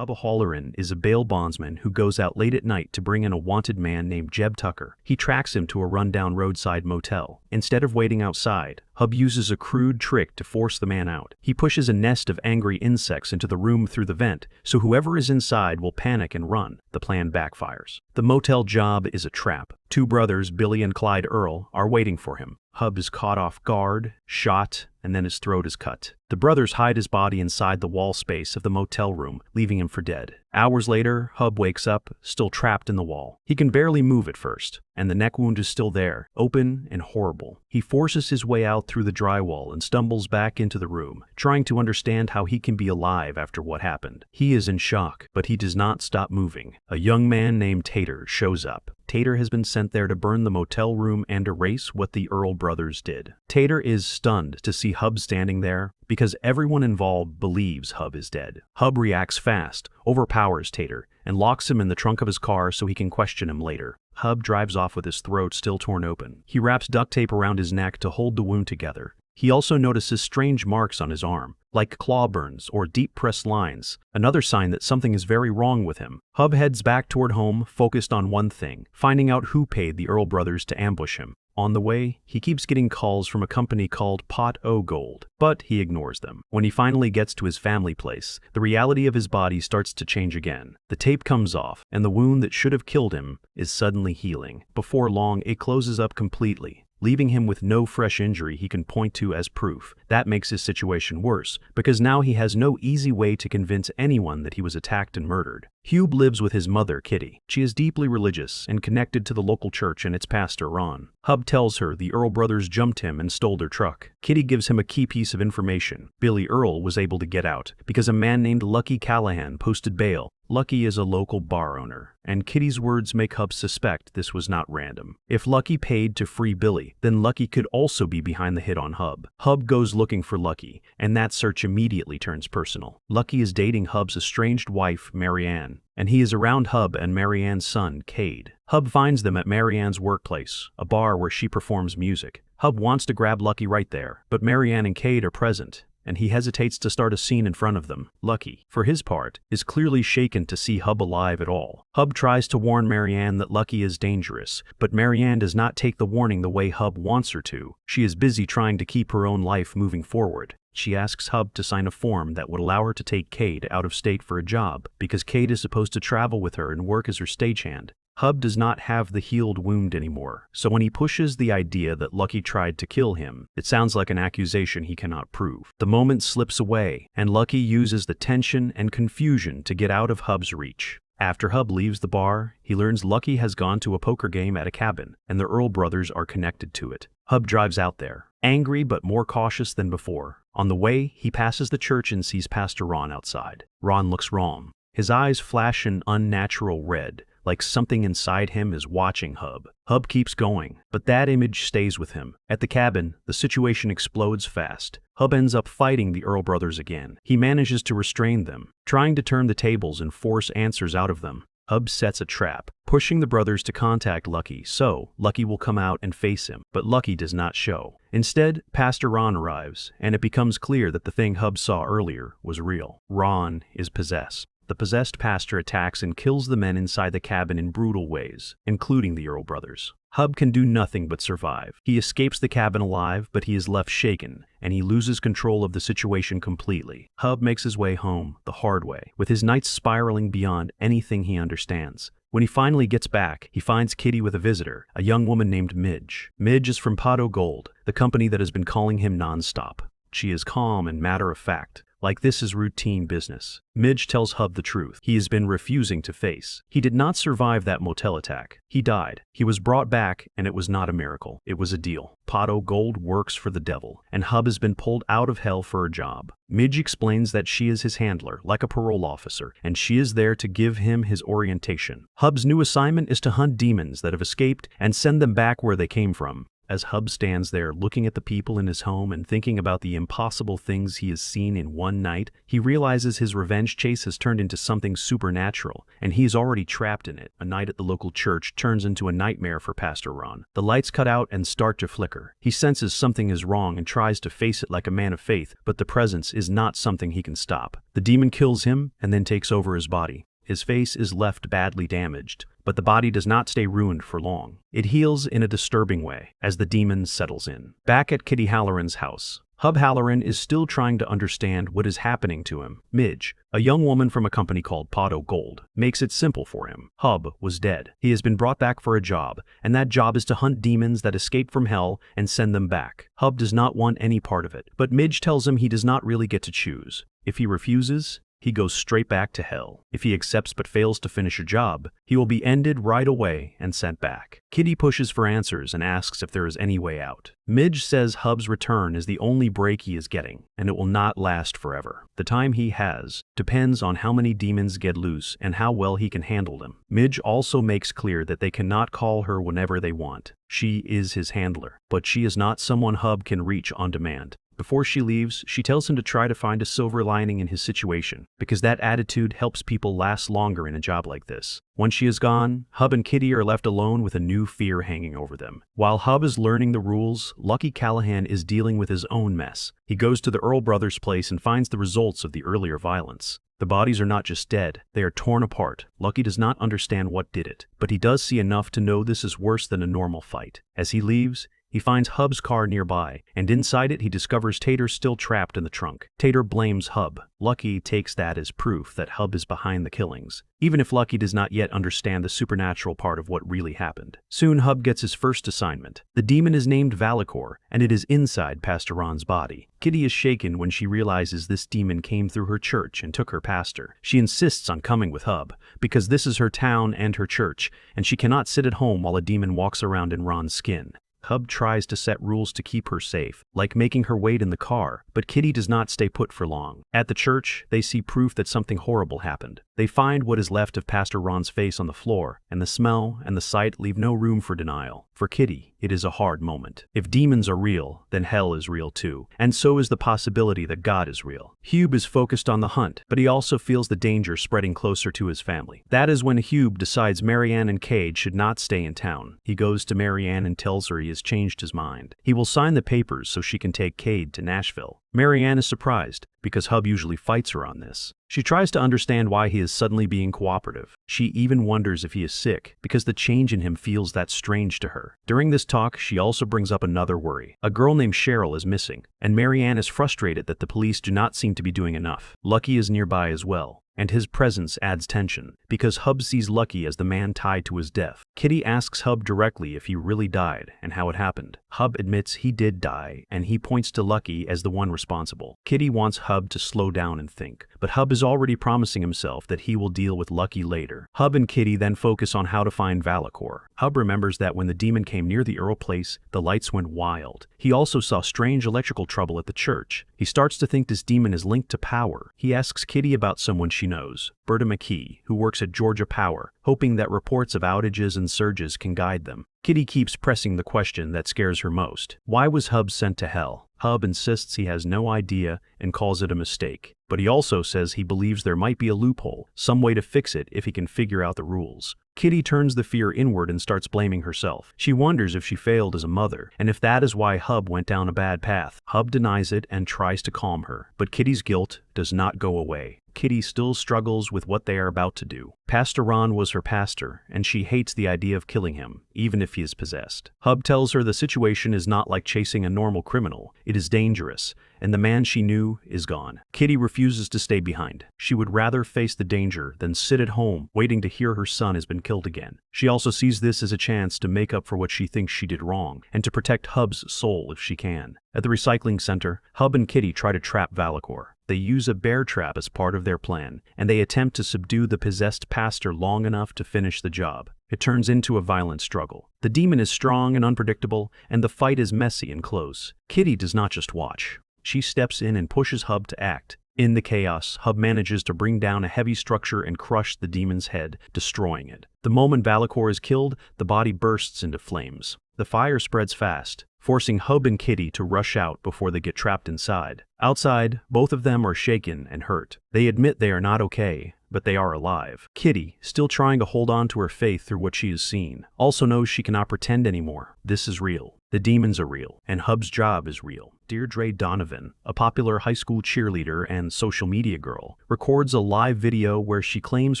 Hub Halloran is a bail bondsman who goes out late at night to bring in a wanted man named Jeb Tucker. He tracks him to a rundown roadside motel. Instead of waiting outside, Hub uses a crude trick to force the man out. He pushes a nest of angry insects into the room through the vent, so whoever is inside will panic and run. The plan backfires. The motel job is a trap. Two brothers, Billy and Clyde Earl, are waiting for him. Hub is caught off guard, shot, and then his throat is cut. The brothers hide his body inside the wall space of the motel room, leaving him for dead. Hours later, Hub wakes up, still trapped in the wall. He can barely move at first, and the neck wound is still there, open and horrible. He forces his way out through the drywall and stumbles back into the room, trying to understand how he can be alive after what happened. He is in shock, but he does not stop moving. A young man named Tater shows up. Tater has been sent there to burn the motel room and erase what the Earl brothers did. Tater is stunned to see Hub standing there because everyone involved believes Hub is dead. Hub reacts fast, overpowers Tater, and locks him in the trunk of his car so he can question him later. Hub drives off with his throat still torn open. He wraps duct tape around his neck to hold the wound together. He also notices strange marks on his arm, like claw burns or deep-pressed lines, another sign that something is very wrong with him. Hub heads back toward home, focused on one thing, finding out who paid the Earl brothers to ambush him. On the way, he keeps getting calls from a company called Pot O Gold, but he ignores them. When he finally gets to his family place, the reality of his body starts to change again. The tape comes off, and the wound that should have killed him is suddenly healing. Before long, it closes up completely, leaving him with no fresh injury he can point to as proof. That makes his situation worse, because now he has no easy way to convince anyone that he was attacked and murdered. Hube lives with his mother, Kitty. She is deeply religious and connected to the local church and its pastor, Ron. Hub tells her the Earl brothers jumped him and stole their truck. Kitty gives him a key piece of information. Billy Earl was able to get out because a man named Lucky Callahan posted bail. Lucky is a local bar owner, and Kitty's words make Hub suspect this was not random. If Lucky paid to free Billy, then Lucky could also be behind the hit on Hub. Hub goes looking for Lucky, and that search immediately turns personal. Lucky is dating Hub's estranged wife, Marianne, and he is around Hub and Marianne's son, Cade. Hub finds them at Marianne's workplace, a bar where she performs music. Hub wants to grab Lucky right there, but Marianne and Cade are present, and he hesitates to start a scene in front of them. Lucky, for his part, is clearly shaken to see Hub alive at all. Hub tries to warn Marianne that Lucky is dangerous, but Marianne does not take the warning the way Hub wants her to. She is busy trying to keep her own life moving forward. She asks Hub to sign a form that would allow her to take Cade out of state for a job, because Cade is supposed to travel with her and work as her stagehand. Hub does not have the healed wound anymore, so when he pushes the idea that Lucky tried to kill him, it sounds like an accusation he cannot prove. The moment slips away, and Lucky uses the tension and confusion to get out of Hub's reach. After Hub leaves the bar, he learns Lucky has gone to a poker game at a cabin, and the Earl brothers are connected to it. Hub drives out there, angry but more cautious than before. On the way, he passes the church and sees Pastor Ron outside. Ron looks wrong. His eyes flash an unnatural red, like something inside him is watching Hub. Hub keeps going, but that image stays with him. At the cabin, the situation explodes fast. Hub ends up fighting the Earl brothers again. He manages to restrain them, trying to turn the tables and force answers out of them. Hub sets a trap, pushing the brothers to contact Lucky, so Lucky will come out and face him, but Lucky does not show. Instead, Pastor Ron arrives, and it becomes clear that the thing Hub saw earlier was real. Ron is possessed. The possessed pastor attacks and kills the men inside the cabin in brutal ways, including the Earl brothers. Hub can do nothing but survive. He escapes the cabin alive, but he is left shaken, and he loses control of the situation completely. Hub makes his way home the hard way, with his nights spiraling beyond anything he understands. When he finally gets back, he finds Kitty with a visitor, a young woman named Midge. Midge is from Pot O Gold, the company that has been calling him nonstop. She is calm and matter-of-fact, like this is routine business. Midge tells Hub the truth he has been refusing to face. He did not survive that motel attack. He died. He was brought back, and it was not a miracle. It was a deal. Pot O Gold works for the devil, and Hub has been pulled out of hell for a job. Midge explains that she is his handler, like a parole officer, and she is there to give him his orientation. Hub's new assignment is to hunt demons that have escaped and send them back where they came from. As Hub stands there looking at the people in his home and thinking about the impossible things he has seen in one night, he realizes his revenge chase has turned into something supernatural, and he is already trapped in it. A night at the local church turns into a nightmare for Pastor Ron. The lights cut out and start to flicker. He senses something is wrong and tries to face it like a man of faith, but the presence is not something he can stop. The demon kills him and then takes over his body. His face is left badly damaged, but the body does not stay ruined for long. It heals in a disturbing way as the demon settles in. Back at Kitty Halloran's house, Hub Halloran is still trying to understand what is happening to him. Midge, a young woman from a company called Pot O' Gold, makes it simple for him. Hub was dead. He has been brought back for a job, and that job is to hunt demons that escape from hell and send them back. Hub does not want any part of it, but Midge tells him he does not really get to choose. If he refuses, he goes straight back to hell. If he accepts but fails to finish a job, he will be ended right away and sent back. Kitty pushes for answers and asks if there is any way out. Midge says Hub's return is the only break he is getting, and it will not last forever. The time he has depends on how many demons get loose and how well he can handle them. Midge also makes clear that they cannot call her whenever they want. She is his handler, but she is not someone Hub can reach on demand. Before she leaves, she tells him to try to find a silver lining in his situation, because that attitude helps people last longer in a job like this. Once she is gone, Hub and Kitty are left alone with a new fear hanging over them. While Hub is learning the rules, Lucky Callahan is dealing with his own mess. He goes to the Earl brothers' place and finds the results of the earlier violence. The bodies are not just dead, they are torn apart. Lucky does not understand what did it, but he does see enough to know this is worse than a normal fight. As he leaves, he finds Hub's car nearby, and inside it he discovers Tater still trapped in the trunk. Tater blames Hub. Lucky takes that as proof that Hub is behind the killings, even if Lucky does not yet understand the supernatural part of what really happened. Soon Hub gets his first assignment. The demon is named Valakor, and it is inside Pastor Ron's body. Kitty is shaken when she realizes this demon came through her church and took her pastor. She insists on coming with Hub, because this is her town and her church, and she cannot sit at home while a demon walks around in Ron's skin. Hub tries to set rules to keep her safe, like making her wait in the car, but Kitty does not stay put for long. At the church, they see proof that something horrible happened. They find what is left of Pastor Ron's face on the floor, and the smell and the sight leave no room for denial. For Kitty, it is a hard moment. If demons are real, then hell is real too, and so is the possibility that God is real. Hube is focused on the hunt, but he also feels the danger spreading closer to his family. That is when Hube decides Marianne and Cade should not stay in town. He goes to Marianne and tells her he has changed his mind. He will sign the papers so she can take Cade to Nashville. Marianne is surprised, because Hub usually fights her on this. She tries to understand why he is suddenly being cooperative. She even wonders if he is sick, because the change in him feels that strange to her. During this talk, she also brings up another worry. A girl named Cheryl is missing, and Marianne is frustrated that the police do not seem to be doing enough. Lucky is nearby as well, and his presence adds tension, because Hub sees Lucky as the man tied to his death. Kitty asks Hub directly if he really died and how it happened. Hub admits he did die, and he points to Lucky as the one responsible. Kitty wants Hub to slow down and think, but Hub is already promising himself that he will deal with Lucky later. Hub and Kitty then focus on how to find Valakor. Hub remembers that when the demon came near the Earl place, the lights went wild. He also saw strange electrical trouble at the church. He starts to think this demon is linked to power. He asks Kitty about someone she knows, Berta McKee, who works at Georgia Power, hoping that reports of outages and surges can guide them. Kitty keeps pressing the question that scares her most. Why was Hub sent to hell? Hub insists he has no idea and calls it a mistake, but he also says he believes there might be a loophole, some way to fix it if he can figure out the rules. Kitty turns the fear inward and starts blaming herself. She wonders if she failed as a mother, and if that is why Hub went down a bad path. Hub denies it and tries to calm her, but Kitty's guilt does not go away. Kitty still struggles with what they are about to do. Pastor Ron was her pastor, and she hates the idea of killing him, even if he is possessed. Hub tells her the situation is not like chasing a normal criminal. It is dangerous, and the man she knew is gone. Kitty refuses to stay behind. She would rather face the danger than sit at home waiting to hear her son has been killed again. She also sees this as a chance to make up for what she thinks she did wrong, and to protect Hub's soul if she can. At the recycling center, Hub and Kitty try to trap Valakor. They use a bear trap as part of their plan, and they attempt to subdue the possessed pastor long enough to finish the job. It turns into a violent struggle. The demon is strong and unpredictable, and the fight is messy and close. Kitty does not just watch. She steps in and pushes Hub to act. In the chaos, Hub manages to bring down a heavy structure and crush the demon's head, destroying it. The moment Valakor is killed, the body bursts into flames. The fire spreads fast, forcing Hub and Kitty to rush out before they get trapped inside. Outside, both of them are shaken and hurt. They admit they are not okay, but they are alive. Kitty, still trying to hold on to her faith through what she has seen, also knows she cannot pretend anymore. This is real. The demons are real, and Hub's job is real. Deirdre Donovan, a popular high school cheerleader and social media girl, records a live video where she claims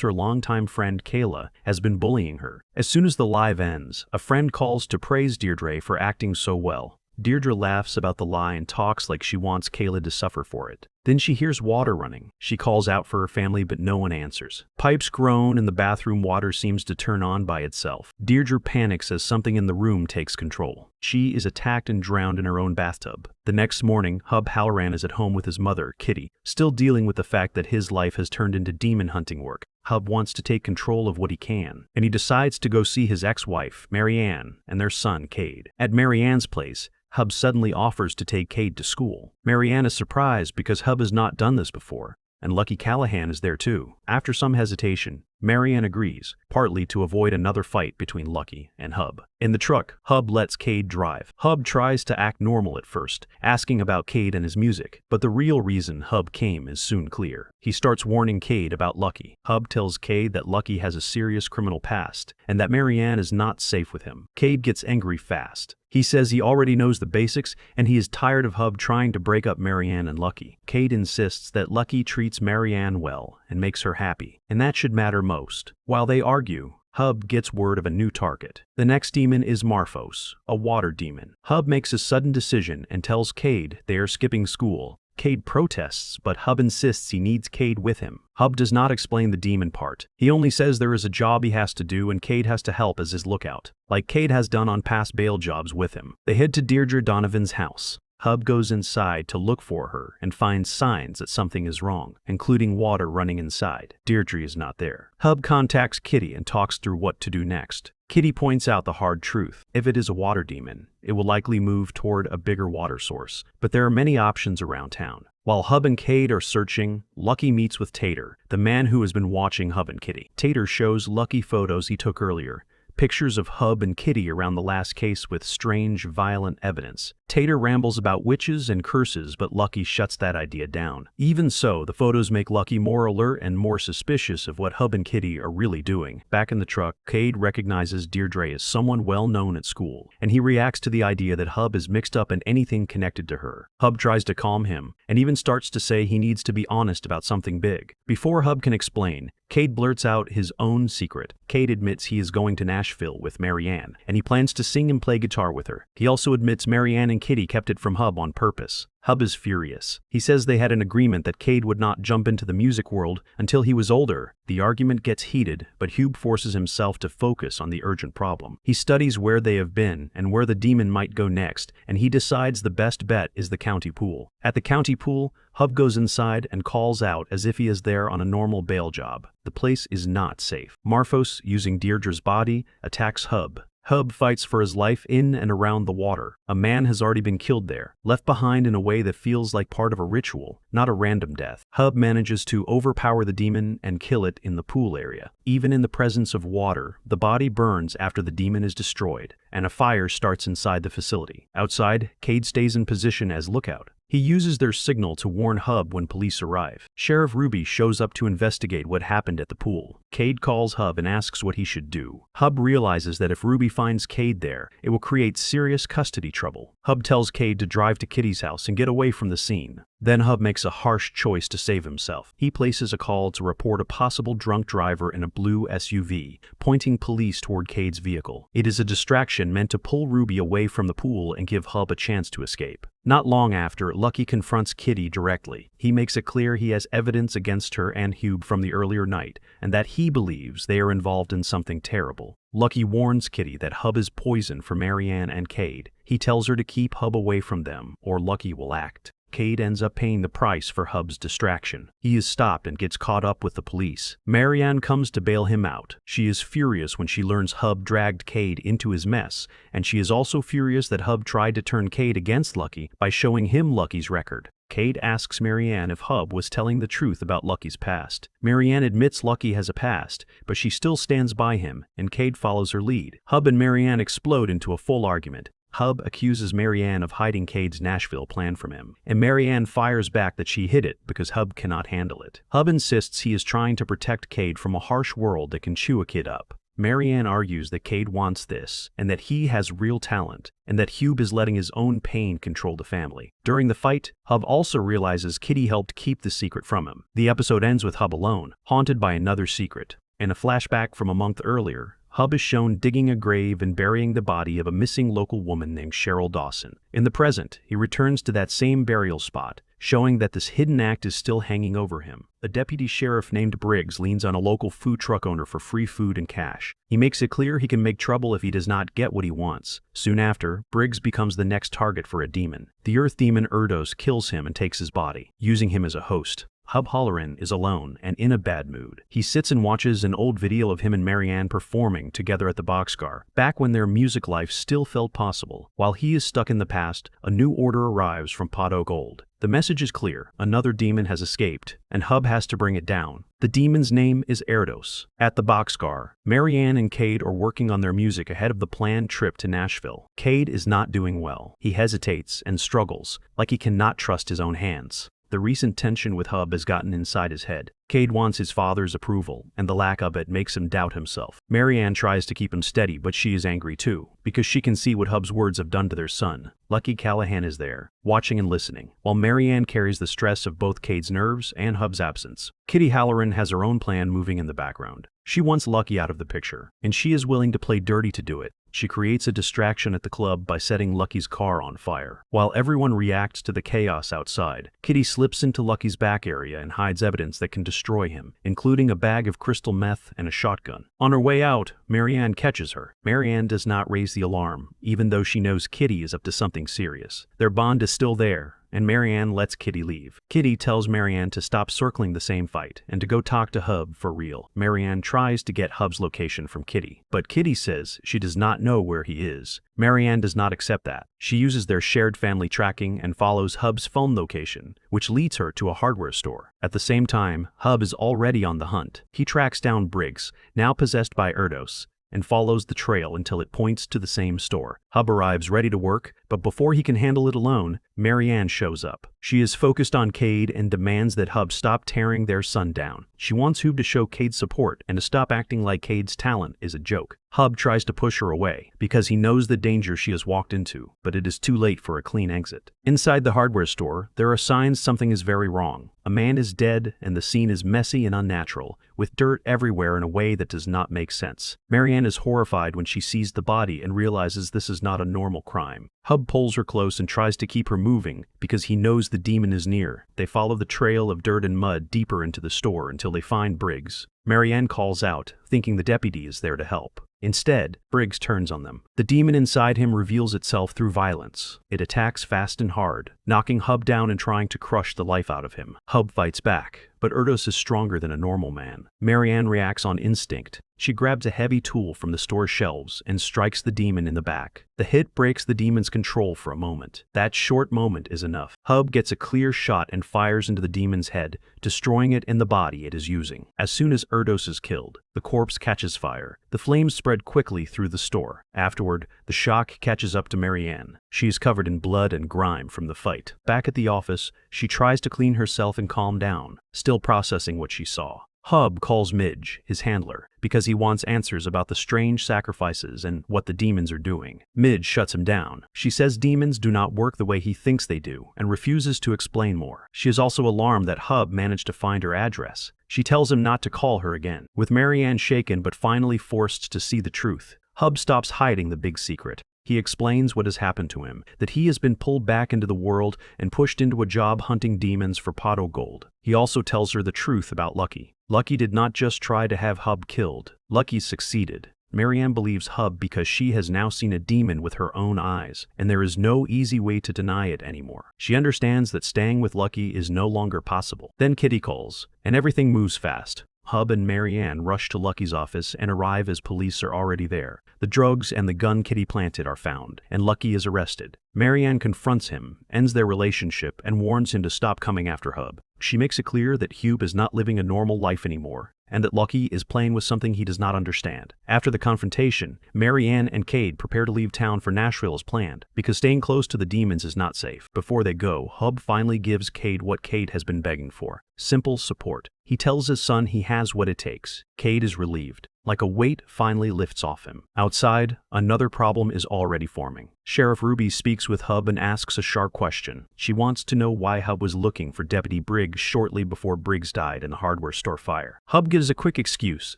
her longtime friend Kayla has been bullying her. As soon as the live ends, a friend calls to praise Deirdre for acting so well. Deirdre laughs about the lie and talks like she wants Kayla to suffer for it. Then she hears water running. She calls out for her family, but no one answers. Pipes groan and the bathroom water seems to turn on by itself. Deirdre panics as something in the room takes control. She is attacked and drowned in her own bathtub. The next morning, Hub Halloran is at home with his mother, Kitty, still dealing with the fact that his life has turned into demon hunting work. Hub wants to take control of what he can, and he decides to go see his ex-wife, Marianne, and their son, Cade. At Marianne's place, Hub suddenly offers to take Cade to school. Marianne is surprised because Hub has not done this before, and Lucky Callahan is there too. After some hesitation, Marianne agrees, partly to avoid another fight between Lucky and Hub. In the truck, Hub lets Cade drive. Hub tries to act normal at first, asking about Cade and his music, but the real reason Hub came is soon clear. He starts warning Cade about Lucky. Hub tells Cade that Lucky has a serious criminal past, and that Marianne is not safe with him. Cade gets angry fast. He says he already knows the basics, and he is tired of Hub trying to break up Marianne and Lucky. Cade insists that Lucky treats Marianne well and makes her happy, and that should matter most. While they argue, Hub gets word of a new target. The next demon is Marphos, a water demon. Hub makes a sudden decision and tells Cade they are skipping school. Cade protests, but Hub insists he needs Cade with him. Hub does not explain the demon part. He only says there is a job he has to do and Cade has to help as his lookout, like Cade has done on past bail jobs with him. They head to Deirdre Donovan's house. Hub goes inside to look for her and finds signs that something is wrong, including water running inside. Deirdre is not there. Hub contacts Kitty and talks through what to do next. Kitty points out the hard truth. If it is a water demon, it will likely move toward a bigger water source, but there are many options around town. While Hub and Cade are searching, Lucky meets with Tater, the man who has been watching Hub and Kitty. Tater shows Lucky photos he took earlier, pictures of Hub and Kitty around the last case with strange, violent evidence. Tater rambles about witches and curses, but Lucky shuts that idea down. Even so, the photos make Lucky more alert and more suspicious of what Hub and Kitty are really doing. Back in the truck, Cade recognizes Deirdre as someone well known at school, and he reacts to the idea that Hub is mixed up in anything connected to her. Hub tries to calm him, and even starts to say he needs to be honest about something big. Before Hub can explain, Cade blurts out his own secret. Cade admits he is going to Nashville with Marianne, and he plans to sing and play guitar with her. He also admits Marianne and Kitty kept it from Hub on purpose. Hub is furious. He says they had an agreement that Cade would not jump into the music world until he was older. The argument gets heated, but Hub forces himself to focus on the urgent problem. He studies where they have been and where the demon might go next, and he decides the best bet is the county pool. At the county pool, Hub goes inside and calls out as if he is there on a normal bail job. The place is not safe. Marphos, using Deirdre's body, attacks Hub. Hub fights for his life in and around the water. A man has already been killed there, left behind in a way that feels like part of a ritual, not a random death. Hub manages to overpower the demon and kill it in the pool area. Even in the presence of water, the body burns after the demon is destroyed, and a fire starts inside the facility. Outside, Cade stays in position as lookout. He uses their signal to warn Hub when police arrive. Sheriff Ruby shows up to investigate what happened at the pool. Cade calls Hub and asks what he should do. Hub realizes that if Ruby finds Cade there, it will create serious custody trouble. Hub tells Cade to drive to Kitty's house and get away from the scene. Then Hub makes a harsh choice to save himself. He places a call to report a possible drunk driver in a blue SUV, pointing police toward Cade's vehicle. It is a distraction meant to pull Ruby away from the pool and give Hub a chance to escape. Not long after, Lucky confronts Kitty directly. He makes it clear he has evidence against her and Hub from the earlier night, and that he believes they are involved in something terrible. Lucky warns Kitty that Hub is poison for Marianne and Cade. He tells her to keep Hub away from them, or Lucky will act. Cade ends up paying the price for Hub's distraction. He is stopped and gets caught up with the police. Marianne comes to bail him out. She is furious when she learns Hub dragged Cade into his mess, and she is also furious that Hub tried to turn Cade against Lucky by showing him Lucky's record. Cade asks Marianne if Hub was telling the truth about Lucky's past. Marianne admits Lucky has a past, but she still stands by him, and Cade follows her lead. Hub and Marianne explode into a full argument. Hub accuses Marianne of hiding Cade's Nashville plan from him, and Marianne fires back that she hid it because Hub cannot handle it. Hub insists he is trying to protect Cade from a harsh world that can chew a kid up. Marianne argues that Cade wants this, and that he has real talent, and that Hub is letting his own pain control the family. During the fight, Hub also realizes Kitty helped keep the secret from him. The episode ends with Hub alone, haunted by another secret. In a flashback from a month earlier, Hub is shown digging a grave and burying the body of a missing local woman named Cheryl Dawson. In the present, he returns to that same burial spot, showing that this hidden act is still hanging over him. A deputy sheriff named Briggs leans on a local food truck owner for free food and cash. He makes it clear he can make trouble if he does not get what he wants. Soon after, Briggs becomes the next target for a demon. The earth demon Erdos kills him and takes his body, using him as a host. Hub Halloran is alone and in a bad mood. He sits and watches an old video of him and Marianne performing together at the Boxcar, back when their music life still felt possible. While he is stuck in the past, a new order arrives from Pot O' Gold. The message is clear: another demon has escaped, and Hub has to bring it down. The demon's name is Erdos. At the Boxcar, Marianne and Cade are working on their music ahead of the planned trip to Nashville. Cade is not doing well. He hesitates and struggles, like he cannot trust his own hands. The recent tension with Hub has gotten inside his head. Cade wants his father's approval, and the lack of it makes him doubt himself. Marianne tries to keep him steady, but she is angry too, because she can see what Hub's words have done to their son. Lucky Callahan is there, watching and listening, while Marianne carries the stress of both Cade's nerves and Hub's absence. Kitty Halloran has her own plan moving in the background. She wants Lucky out of the picture, and she is willing to play dirty to do it. She creates a distraction at the club by setting Lucky's car on fire. While everyone reacts to the chaos outside, Kitty slips into Lucky's back area and hides evidence that can destroy him, including a bag of crystal meth and a shotgun. On her way out, Marianne catches her. Marianne does not raise the alarm, even though she knows Kitty is up to something serious. Their bond is still there, and Marianne lets Kitty leave. Kitty tells Marianne to stop circling the same fight and to go talk to Hub for real. Marianne tries to get Hub's location from Kitty, but Kitty says she does not know where he is. Marianne does not accept that. She uses their shared family tracking and follows Hub's phone location, which leads her to a hardware store. At the same time, Hub is already on the hunt. He tracks down Briggs, now possessed by Erdos, and follows the trail until it points to the same store. Hub arrives ready to work, but before he can handle it alone, Marianne shows up. She is focused on Cade and demands that Hub stop tearing their son down. She wants Hub to show Cade's support and to stop acting like Cade's talent is a joke. Hub tries to push her away because he knows the danger she has walked into, but it is too late for a clean exit. Inside the hardware store, there are signs something is very wrong. A man is dead and the scene is messy and unnatural, with dirt everywhere in a way that does not make sense. Marianne is horrified when she sees the body and realizes this is not a normal crime. Hub pulls her close and tries to keep her moving because he knows the demon is near. They follow the trail of dirt and mud deeper into the store until they find Briggs. Marianne calls out, thinking the deputy is there to help. Instead, Briggs turns on them. The demon inside him reveals itself through violence. It attacks fast and hard, knocking Hub down and trying to crush the life out of him. Hub fights back, but Erdos is stronger than a normal man. Marianne reacts on instinct. She grabs a heavy tool from the store's shelves and strikes the demon in the back. The hit breaks the demon's control for a moment. That short moment is enough. Hub gets a clear shot and fires into the demon's head, destroying it and the body it is using. As soon as Erdos is killed, the corpse catches fire. The flames spread quickly through the store. Afterward, the shock catches up to Marianne. She is covered in blood and grime from the fight. Back at the office, she tries to clean herself and calm down, still processing what she saw. Hub calls Midge, his handler, because he wants answers about the strange sacrifices and what the demons are doing. Midge shuts him down. She says demons do not work the way he thinks they do and refuses to explain more. She is also alarmed that Hub managed to find her address. She tells him not to call her again. With Marianne shaken but finally forced to see the truth, Hub stops hiding the big secret. He explains what has happened to him, that he has been pulled back into the world and pushed into a job hunting demons for Pot O' Gold. He also tells her the truth about Lucky. Lucky did not just try to have Hub killed. Lucky succeeded. Marianne believes Hub because she has now seen a demon with her own eyes, and there is no easy way to deny it anymore. She understands that staying with Lucky is no longer possible. Then Kitty calls, and everything moves fast. Hub and Marianne rush to Lucky's office and arrive as police are already there. The drugs and the gun Kitty planted are found, and Lucky is arrested. Marianne confronts him, ends their relationship, and warns him to stop coming after Hub. She makes it clear that Hub is not living a normal life anymore, and that Lucky is playing with something he does not understand. After the confrontation, Marianne and Cade prepare to leave town for Nashville as planned, because staying close to the demons is not safe. Before they go, Hub finally gives Cade what Cade has been begging for: simple support. He tells his son he has what it takes. Cade is relieved, like a weight finally lifts off him. Outside, another problem is already forming. Sheriff Ruby speaks with Hub and asks a sharp question. She wants to know why Hub was looking for Deputy Briggs shortly before Briggs died in the hardware store fire. Hub gives a quick excuse,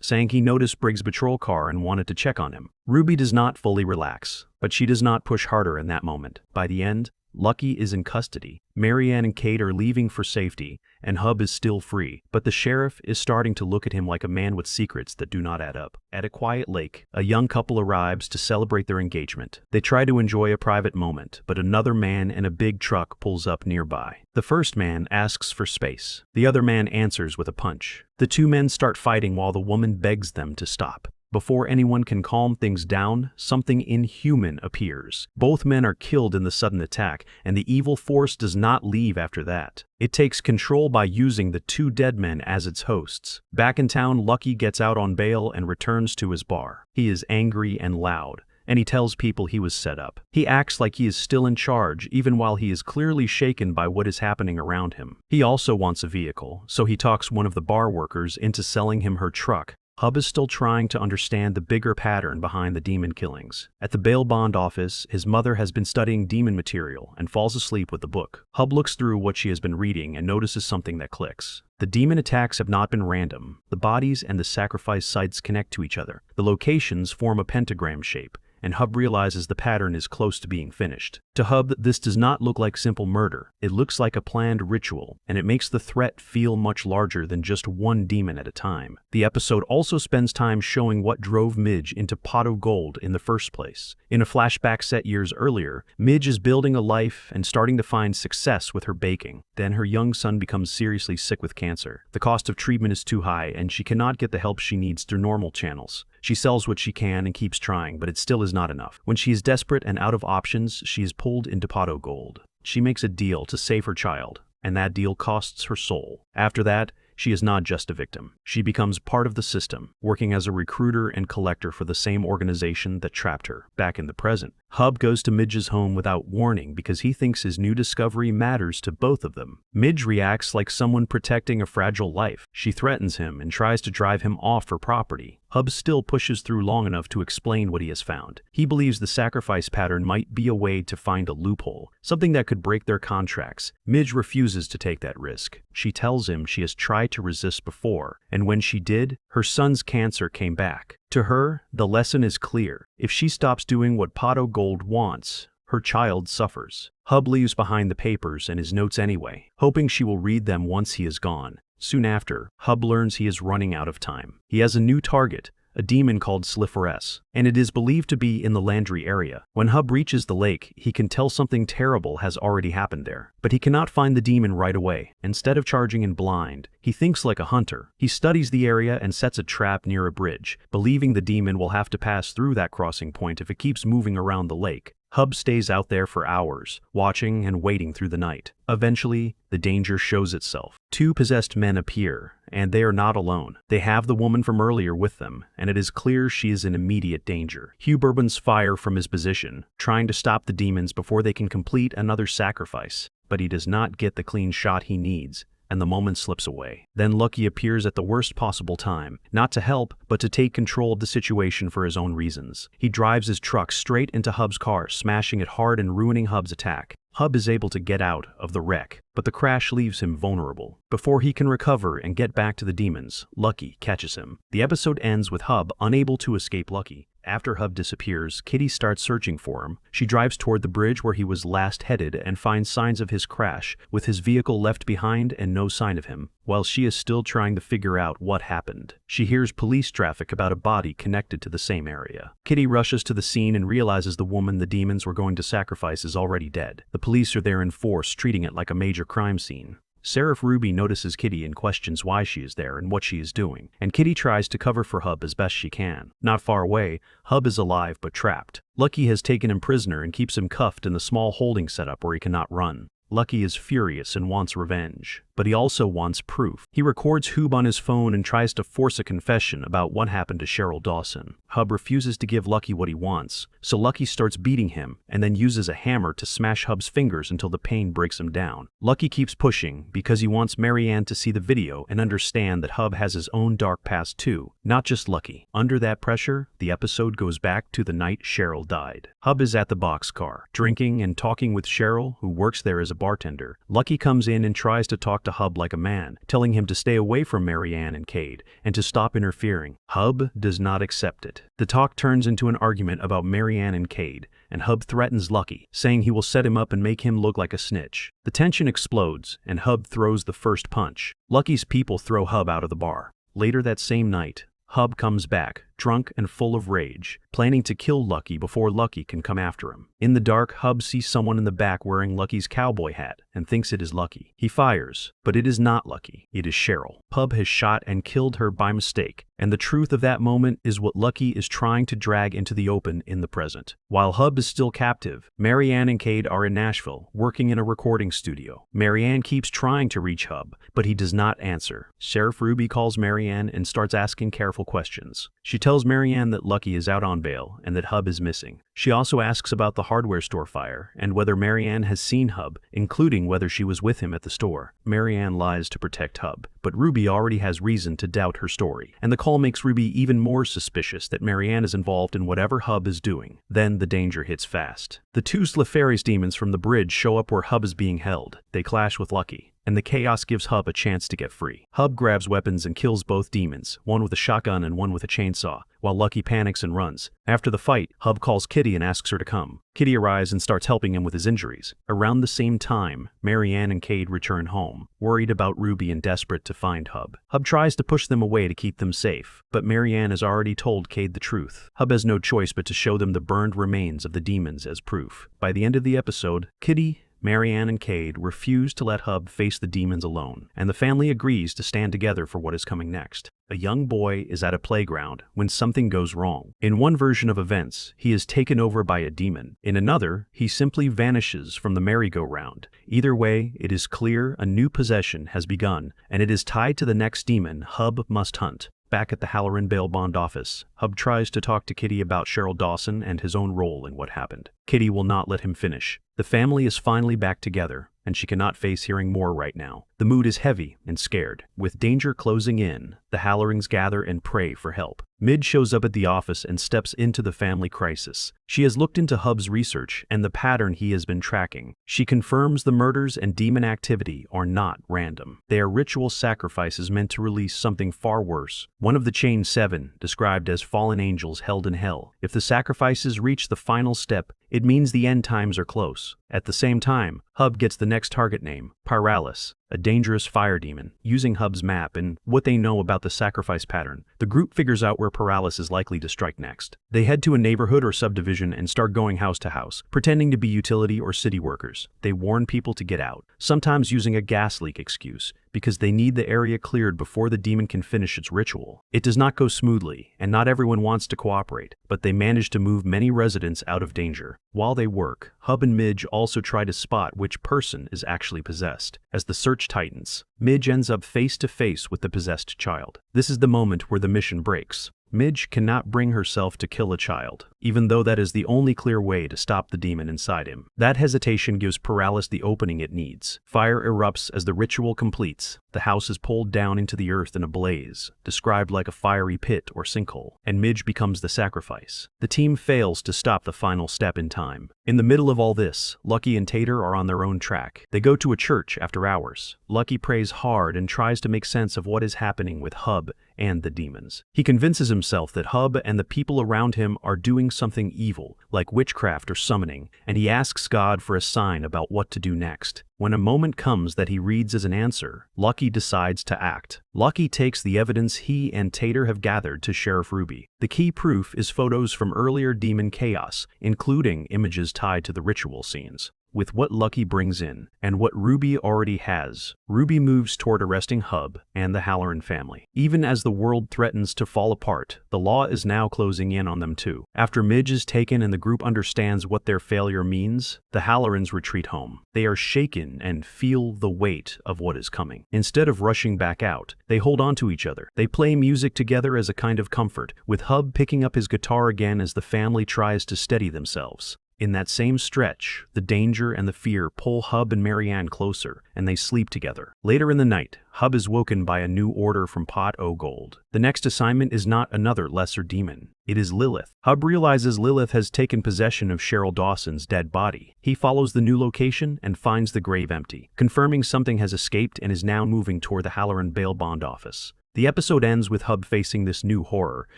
saying he noticed Briggs' patrol car and wanted to check on him. Ruby does not fully relax, but she does not push harder in that moment. By the end, Lucky is in custody. Marianne and Cade are leaving for safety, and Hub is still free, but the sheriff is starting to look at him like a man with secrets that do not add up. At a quiet lake, a young couple arrives to celebrate their engagement. They try to enjoy a private moment, but another man in a big truck pulls up nearby. The first man asks for space. The other man answers with a punch. The two men start fighting while the woman begs them to stop. Before anyone can calm things down, something inhuman appears. Both men are killed in the sudden attack, and the evil force does not leave after that. It takes control by using the two dead men as its hosts. Back in town, Lucky gets out on bail and returns to his bar. He is angry and loud, and he tells people he was set up. He acts like he is still in charge, even while he is clearly shaken by what is happening around him. He also wants a vehicle, so he talks one of the bar workers into selling him her truck. Hub is still trying to understand the bigger pattern behind the demon killings. At the bail bond office, his mother has been studying demon material and falls asleep with the book. Hub looks through what she has been reading and notices something that clicks. The demon attacks have not been random. The bodies and the sacrifice sites connect to each other. The locations form a pentagram shape, and Hub realizes the pattern is close to being finished. To Hub, this does not look like simple murder. It looks like a planned ritual, and it makes the threat feel much larger than just one demon at a time. The episode also spends time showing what drove Midge into pot of gold in the first place. In a flashback set years earlier, Midge is building a life and starting to find success with her baking. Then her young son becomes seriously sick with cancer. The cost of treatment is too high, and she cannot get the help she needs through normal channels. She sells what she can and keeps trying, but it still is not enough. When she is desperate and out of options, she is pulled into pot of gold. She makes a deal to save her child, and that deal costs her soul. After that, she is not just a victim. She becomes part of the system, working as a recruiter and collector for the same organization that trapped her. Back in the present, Hub goes to Midge's home without warning because he thinks his new discovery matters to both of them. Midge reacts like someone protecting a fragile life. She threatens him and tries to drive him off her property. Hub still pushes through long enough to explain what he has found. He believes the sacrifice pattern might be a way to find a loophole, something that could break their contracts. Midge refuses to take that risk. She tells him she has tried to resist before, and when she did, her son's cancer came back. To her, the lesson is clear. If she stops doing what pot of gold wants, her child suffers. Hub leaves behind the papers and his notes anyway, hoping she will read them once he is gone. Soon after, Hub learns he is running out of time. He has a new target, a demon called Sliferess, and it is believed to be in the Landry area. When Hub reaches the lake, he can tell something terrible has already happened there, but he cannot find the demon right away. Instead of charging in blind, he thinks like a hunter. He studies the area and sets a trap near a bridge, believing the demon will have to pass through that crossing point if it keeps moving around the lake. Hub stays out there for hours, watching and waiting through the night. Eventually, the danger shows itself. Two possessed men appear, and they are not alone. They have the woman from earlier with them, and it is clear she is in immediate danger. Hugh opens fire from his position, trying to stop the demons before they can complete another sacrifice, but he does not get the clean shot he needs, and the moment slips away. Then Lucky appears at the worst possible time, not to help, but to take control of the situation for his own reasons. He drives his truck straight into Hub's car, smashing it hard and ruining Hub's attack. Hub is able to get out of the wreck, but the crash leaves him vulnerable. Before he can recover and get back to the demons, Lucky catches him. The episode ends with Hub unable to escape Lucky. After Hub disappears, Kitty starts searching for him. She drives toward the bridge where he was last headed and finds signs of his crash, with his vehicle left behind and no sign of him. While she is still trying to figure out what happened, she hears police traffic about a body connected to the same area. Kitty rushes to the scene and realizes the woman the demons were going to sacrifice is already dead. The police are there in force, treating it like a major crime scene. Sheriff Ruby notices Kitty and questions why she is there and what she is doing, and Kitty tries to cover for Hub as best she can. Not far away, Hub is alive but trapped. Lucky has taken him prisoner and keeps him cuffed in the small holding setup where he cannot run. Lucky is furious and wants revenge, but he also wants proof. He records Hub on his phone and tries to force a confession about what happened to Cheryl Dawson. Hub refuses to give Lucky what he wants, so Lucky starts beating him and then uses a hammer to smash Hub's fingers until the pain breaks him down. Lucky keeps pushing because he wants Marianne to see the video and understand that Hub has his own dark past too, not just Lucky. Under that pressure, the episode goes back to the night Cheryl died. Hub is at the boxcar, drinking and talking with Cheryl, who works there as a bartender. Lucky comes in and tries to talk to Hub like a man, telling him to stay away from Marianne and Cade and to stop interfering. Hub does not accept it. The talk turns into an argument about Marianne and Cade, and Hub threatens Lucky, saying he will set him up and make him look like a snitch. The tension explodes, and Hub throws the first punch. Lucky's people throw Hub out of the bar. Later that same night, Hub comes back, drunk and full of rage, planning to kill Lucky before Lucky can come after him. In the dark, Hub sees someone in the back wearing Lucky's cowboy hat and thinks it is Lucky. He fires, but it is not Lucky, it is Cheryl. Hub has shot and killed her by mistake, and the truth of that moment is what Lucky is trying to drag into the open in the present. While Hub is still captive, Marianne and Cade are in Nashville, working in a recording studio. Marianne keeps trying to reach Hub, but he does not answer. Sheriff Ruby calls Marianne and starts asking careful questions. She tells Marianne that Lucky is out on bail and that Hub is missing. She also asks about the hardware store fire and whether Marianne has seen Hub, including whether she was with him at the store. Marianne lies to protect Hub, but Ruby already has reason to doubt her story, and the call makes Ruby even more suspicious that Marianne is involved in whatever Hub is doing. Then the danger hits fast. The two Slefarius demons from the bridge show up where Hub is being held. They clash with Lucky, and the chaos gives Hub a chance to get free. Hub grabs weapons and kills both demons, one with a shotgun and one with a chainsaw, while Lucky panics and runs. After the fight, Hub calls Kitty and asks her to come. Kitty arrives and starts helping him with his injuries. Around the same time, Marianne and Cade return home, worried about Ruby and desperate to find Hub. Hub tries to push them away to keep them safe, but Marianne has already told Cade the truth. Hub has no choice but to show them the burned remains of the demons as proof. By the end of the episode, Kitty, Marianne and Cade refuse to let Hub face the demons alone, and the family agrees to stand together for what is coming next. A young boy is at a playground when something goes wrong. In one version of events, he is taken over by a demon. In another, he simply vanishes from the merry-go-round. Either way, it is clear a new possession has begun, and it is tied to the next demon Hub must hunt. Back at the Halloran bail bond office, Hub tries to talk to Kitty about Cheryl Dawson and his own role in what happened. Kitty will not let him finish. The family is finally back together, and she cannot face hearing more right now. The mood is heavy and scared. With danger closing in, the Hallorings gather and pray for help. Midge shows up at the office and steps into the family crisis. She has looked into Hub's research and the pattern he has been tracking. She confirms the murders and demon activity are not random. They are ritual sacrifices meant to release something far worse. One of the chain 7, described as fallen angels held in hell. If the sacrifices reach the final step, it means the end times are close. At the same time, Hub gets the next target name, Pyralis, a dangerous fire demon. Using Hub's map and what they know about the sacrifice pattern, the group figures out where Pyralis is likely to strike next. They head to a neighborhood or subdivision and start going house to house, pretending to be utility or city workers. They warn people to get out, sometimes using a gas leak excuse, because they need the area cleared before the demon can finish its ritual. It does not go smoothly, and not everyone wants to cooperate, but they manage to move many residents out of danger. While they work, Hub and Midge also try to spot which person is actually possessed. As the search tightens, Midge ends up face to face with the possessed child. This is the moment where the mission breaks. Midge cannot bring herself to kill a child, even though that is the only clear way to stop the demon inside him. That hesitation gives Pyralis the opening it needs. Fire erupts as the ritual completes. The house is pulled down into the earth in a blaze, described like a fiery pit or sinkhole, and Midge becomes the sacrifice. The team fails to stop the final step in time. In the middle of all this, Lucky and Tater are on their own track. They go to a church after hours. Lucky prays hard and tries to make sense of what is happening with Hub and the demons. He convinces himself that Hub and the people around him are doing something evil, like witchcraft or summoning, and he asks God for a sign about what to do next. When a moment comes that he reads as an answer, Lucky decides to act. Lucky takes the evidence he and Tater have gathered to Sheriff Ruby. The key proof is photos from earlier demon chaos, including images tied to the ritual scenes. with what Lucky brings in, and what Ruby already has, Ruby moves toward arresting Hub and the Halloran family. Even as the world threatens to fall apart, the law is now closing in on them too. After Midge is taken and the group understands what their failure means, the Hallorans retreat home. They are shaken and feel the weight of what is coming. Instead of rushing back out, they hold on to each other. They play music together as a kind of comfort, with Hub picking up his guitar again as the family tries to steady themselves. In that same stretch, the danger and the fear pull Hub and Marianne closer, and they sleep together. Later in the night, Hub is woken by a new order from Pot O' Gold. The next assignment is not another lesser demon. It is Lilith. Hub realizes Lilith has taken possession of Cheryl Dawson's dead body. He follows the new location and finds the grave empty, confirming something has escaped and is now moving toward the Halloran bail bond office. The episode ends with Hub facing this new horror,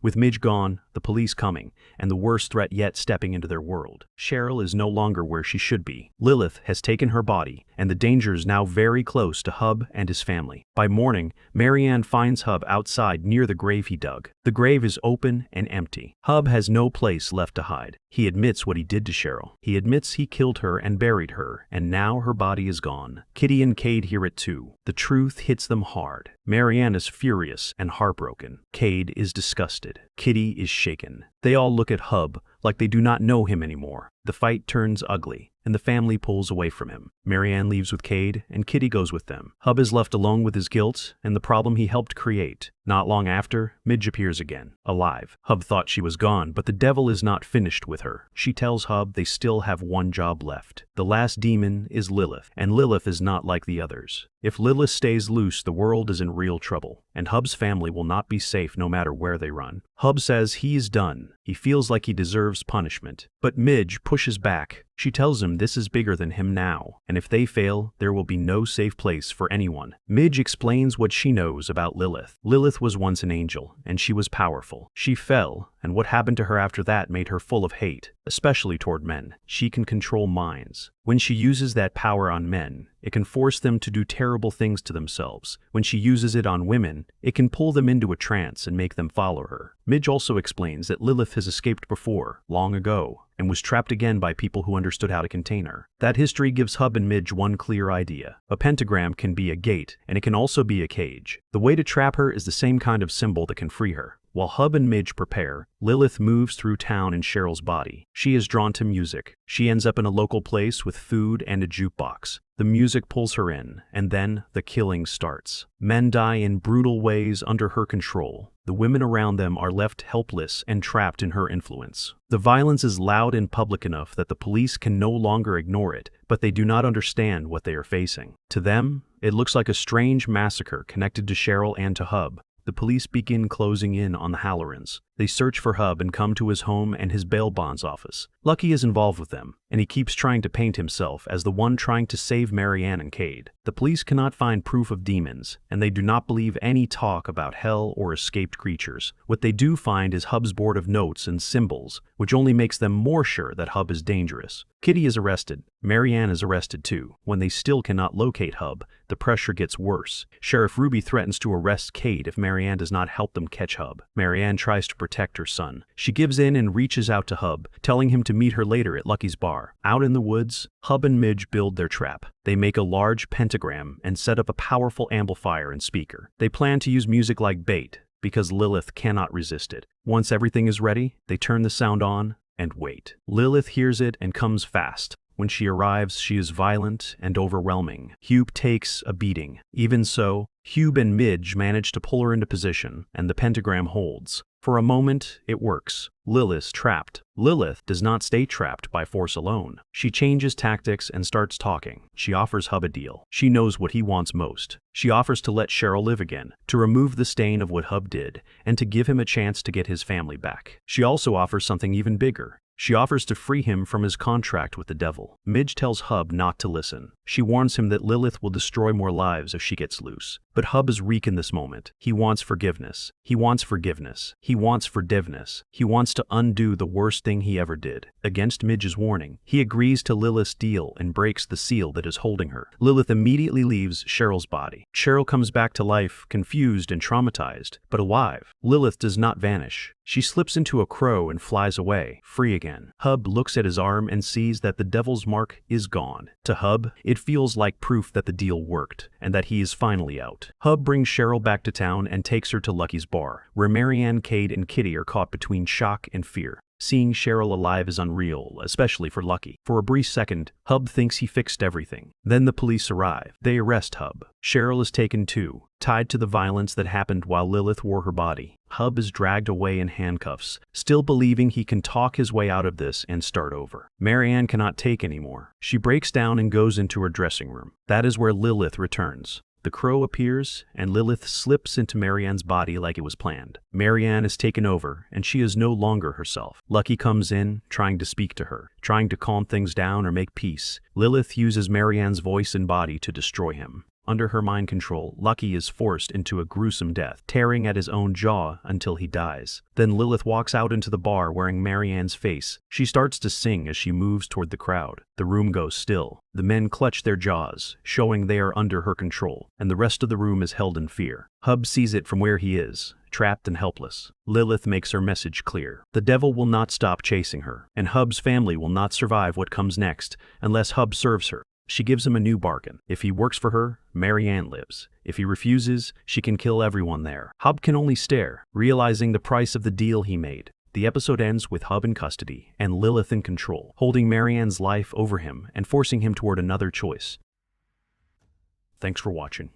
with Midge gone, the police coming, and the worst threat yet stepping into their world. Cheryl is no longer where she should be. Lilith has taken her body, and the danger is now very close to Hub and his family. By morning, Marianne finds Hub outside near the grave he dug. The grave is open and empty. Hub has no place left to hide. He admits what he did to Cheryl. He admits he killed her and buried her, and now her body is gone. Kitty and Cade hear it too. The truth hits them hard. Marianne is furious and heartbroken. Cade is disgusted. Kitty is shaken. They all look at Hub like they do not know him anymore. The fight turns ugly, and the family pulls away from him. Marianne leaves with Cade, and Kitty goes with them. Hub is left alone with his guilt and the problem he helped create. Not long after, Midge appears again, alive. Hub thought she was gone, but the devil is not finished with her. She tells Hub they still have one job left. The last demon is Lilith, and Lilith is not like the others. If Lilith stays loose, the world is in real trouble, and Hub's family will not be safe no matter where they run. Hub says he is done. He feels like he deserves punishment. But Midge pushes back. She tells him this is bigger than him now, and if they fail, there will be no safe place for anyone. Midge explains what she knows about Lilith. Lilith was once an angel, and she was powerful. She fell, and what happened to her after that made her full of hate, especially toward men. She can control minds. When she uses that power on men, it can force them to do terrible things to themselves. When she uses it on women, it can pull them into a trance and make them follow her. Midge also explains that Lilith has escaped before, long ago, and was trapped again by people who understood how to contain her. That history gives Hub and Midge one clear idea. A pentagram can be a gate, and it can also be a cage. The way to trap her is the same kind of symbol that can free her. While Hub and Midge prepare, Lilith moves through town in Cheryl's body. She is drawn to music. She ends up in a local place with food and a jukebox. The music pulls her in, and then the killing starts. Men die in brutal ways under her control. The women around them are left helpless and trapped in her influence. The violence is loud and public enough that the police can no longer ignore it, but they do not understand what they are facing. To them, it looks like a strange massacre connected to Cheryl and to Hub. The police begin closing in on the Hallorans. They search for Hub and come to his home and his bail bonds office. Lucky is involved with them, and he keeps trying to paint himself as the one trying to save Marianne and Cade. The police cannot find proof of demons, and they do not believe any talk about hell or escaped creatures. What they do find is Hub's board of notes and symbols, which only makes them more sure that Hub is dangerous. Kitty is arrested. Marianne is arrested too. When they still cannot locate Hub, the pressure gets worse. Sheriff Ruby threatens to arrest Cade if Marianne does not help them catch Hub. Marianne tries to protect her son. She gives in and reaches out to Hub, telling him to meet her later at Lucky's bar. Out in the woods, Hub and Midge build their trap. They make a large pentagram and set up a powerful amplifier and speaker. They plan to use music like bait, because Lilith cannot resist it. Once everything is ready, they turn the sound on and wait. Lilith hears it and comes fast. When she arrives, she is violent and overwhelming. Hube takes a beating. Even so, Hube and Midge manage to pull her into position, and the pentagram holds. For a moment, it works. Lilith's trapped. Lilith does not stay trapped by force alone. She changes tactics and starts talking. She offers Hub a deal. She knows what he wants most. She offers to let Cheryl live again, to remove the stain of what Hub did, and to give him a chance to get his family back. She also offers something even bigger. She offers to free him from his contract with the devil. Midge tells Hub not to listen. She warns him that Lilith will destroy more lives if she gets loose. But Hub is weak in this moment. He wants forgiveness. He wants forgiveness. He wants forgiveness. He wants to undo the worst thing he ever did. Against Midge's warning, he agrees to Lilith's deal and breaks the seal that is holding her. Lilith immediately leaves Cheryl's body. Cheryl comes back to life, confused and traumatized, but alive. Lilith does not vanish. She slips into a crow and flies away, free again. Hub looks at his arm and sees that the devil's mark is gone. To Hub, it feels like proof that the deal worked, and that he is finally out. Hub brings Cheryl back to town and takes her to Lucky's bar, where Marianne, Cade, and Kitty are caught between shock and fear. Seeing Cheryl alive is unreal, especially for Lucky. For a brief second, Hub thinks he fixed everything. Then the police arrive. They arrest Hub. Cheryl is taken too, tied to the violence that happened while Lilith wore her body. Hub is dragged away in handcuffs, still believing he can talk his way out of this and start over. Marianne cannot take anymore. She breaks down and goes into her dressing room. That is where Lilith returns. The crow appears, and Lilith slips into Marianne's body like it was planned. Marianne is taken over, and she is no longer herself. Lucky comes in, trying to speak to her, trying to calm things down or make peace. Lilith uses Marianne's voice and body to destroy him. Under her mind control, Lucky is forced into a gruesome death, tearing at his own jaw until he dies. Then Lilith walks out into the bar wearing Marianne's face. She starts to sing as she moves toward the crowd. The room goes still. The men clutch their jaws, showing they are under her control, and the rest of the room is held in fear. Hub sees it from where he is, trapped and helpless. Lilith makes her message clear. The devil will not stop chasing her, and Hub's family will not survive what comes next unless Hub serves her. She gives him a new bargain. If he works for her, Marianne lives. If he refuses, she can kill everyone there. Hub can only stare, realizing the price of the deal he made. The episode ends with Hub in custody and Lilith in control, holding Marianne's life over him and forcing him toward another choice. Thanks for watching.